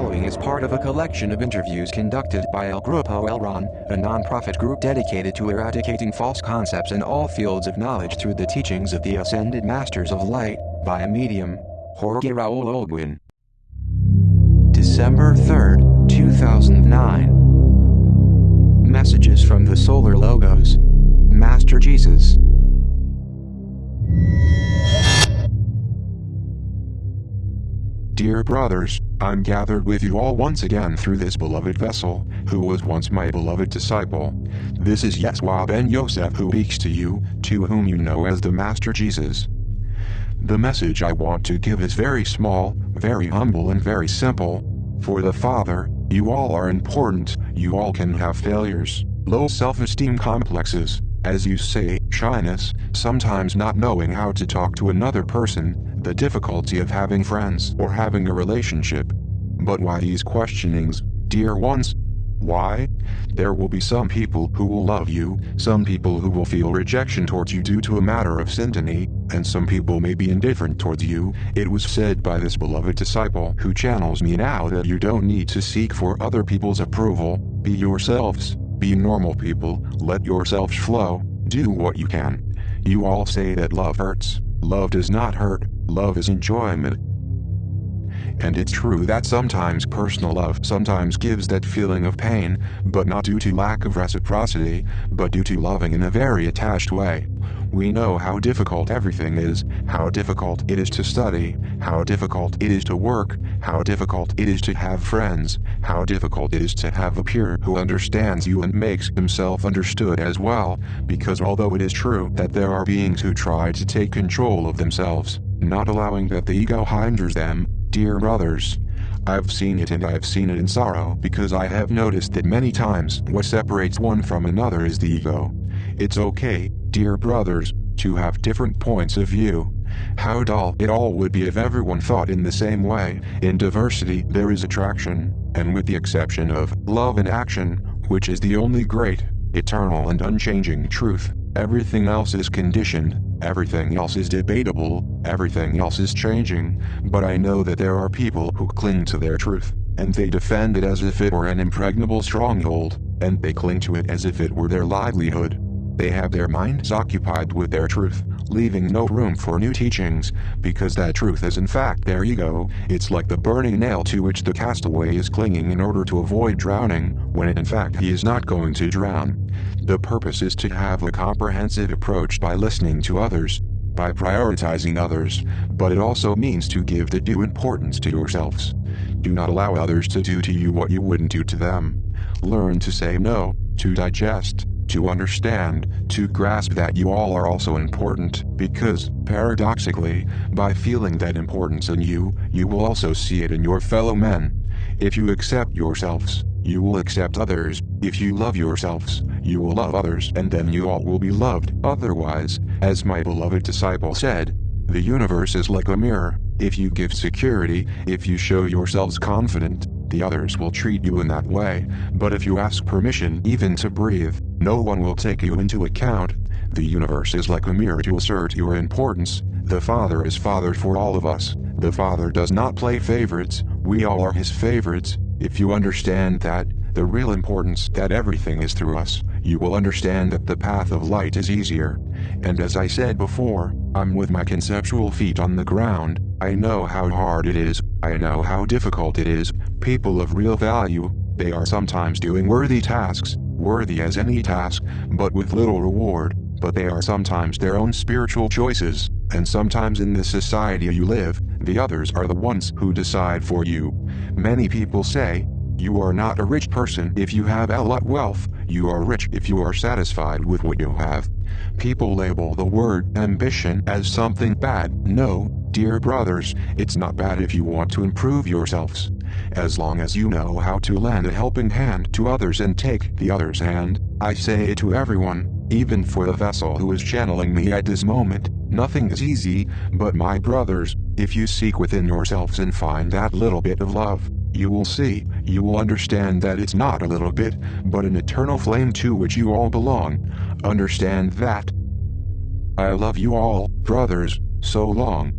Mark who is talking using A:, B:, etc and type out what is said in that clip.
A: following is part of a collection of interviews conducted by El Grupo El Ron, a non-profit group dedicated to eradicating false concepts in all fields of knowledge through the teachings of the Ascended Masters of Light, by a medium, Jorge Raul Olguin. December 3rd, 2009. Messages from the Solar Logos. Master Jesus.
B: Dear brothers, I'm gathered with you all once again through this beloved vessel, who was once my beloved disciple. This is Yeshua ben Yosef who speaks to you, to whom you know as the Master Jesus. The message I want to give is very small, very humble and very simple. For the Father, you all are important, you all can have failures, low self-esteem complexes, as you say, shyness, sometimes not knowing how to talk to another person, the difficulty of having friends or having a relationship. But why these questionings, dear ones? Why? There will be some people who will love you, some people who will feel rejection towards you due to a matter of sympathy, and some people may be indifferent towards you. It was said by this beloved disciple who channels me now that you don't need to seek for other people's approval, be yourselves, be normal people, let yourselves flow, do what you can. You all say that love hurts. Love does not hurt, love is enjoyment. And it's true that sometimes personal love sometimes gives that feeling of pain, but not due to lack of reciprocity, but due to loving in a very attached way. We know how difficult everything is, how difficult it is to study, how difficult it is to work, how difficult it is to have friends, how difficult it is to have a peer who understands you and makes himself understood as well, because although it is true that there are beings who try to take control of themselves, not allowing that the ego hinders them, dear brothers, I've seen it and I've seen it in sorrow because I have noticed that many times what separates one from another is the ego. It's okay, dear brothers, to have different points of view. How dull it all would be if everyone thought in the same way. In diversity there is attraction, and with the exception of love and action, which is the only great, eternal and unchanging truth, everything else is conditioned, everything else is debatable, everything else is changing. But I know that there are people who cling to their truth, and they defend it as if it were an impregnable stronghold, and they cling to it as if it were their livelihood. They have their minds occupied with their truth, leaving no room for new teachings, because that truth is in fact their ego. It's like the burning nail to which the castaway is clinging in order to avoid drowning, when in fact he is not going to drown. The purpose is to have a comprehensive approach by listening to others, by prioritizing others, but it also means to give the due importance to yourselves. Do not allow others to do to you what you wouldn't do to them. Learn to say no, to digest, to understand, to grasp that you all are also important, because, paradoxically, by feeling that importance in you, you will also see it in your fellow men. If you accept yourselves, you will accept others. If you love yourselves, you will love others, and then you all will be loved. Otherwise, as my beloved disciple said, the universe is like a mirror. If you give security, if you show yourselves confident, the others will treat you in that way. But if you ask permission even to breathe, no one will take you into account. The universe is like a mirror to assert your importance. The Father is Father for all of us. The Father does not play favorites. We all are His favorites. If you understand that, the real importance that everything is through us, you will understand that the path of light is easier. And as I said before, I'm with my conceptual feet on the ground. I know how hard it is. I know how difficult it is. People of real value, they are sometimes doing worthy tasks, worthy as any task, but with little reward. But they are sometimes their own spiritual choices, and sometimes in the society you live, the others are the ones who decide for you. Many people say, you are not a rich person if you have a lot of wealth, you are rich if you are satisfied with what you have. People label the word ambition as something bad. No, dear brothers, it's not bad if you want to improve yourselves. As long as you know how to lend a helping hand to others and take the other's hand. I say it to everyone, even for the vessel who is channeling me at this moment, nothing is easy, but my brothers, if you seek within yourselves and find that little bit of love, you will see, you will understand that it's not a little bit, but an eternal flame to which you all belong. Understand that. I love you all, brothers, so long.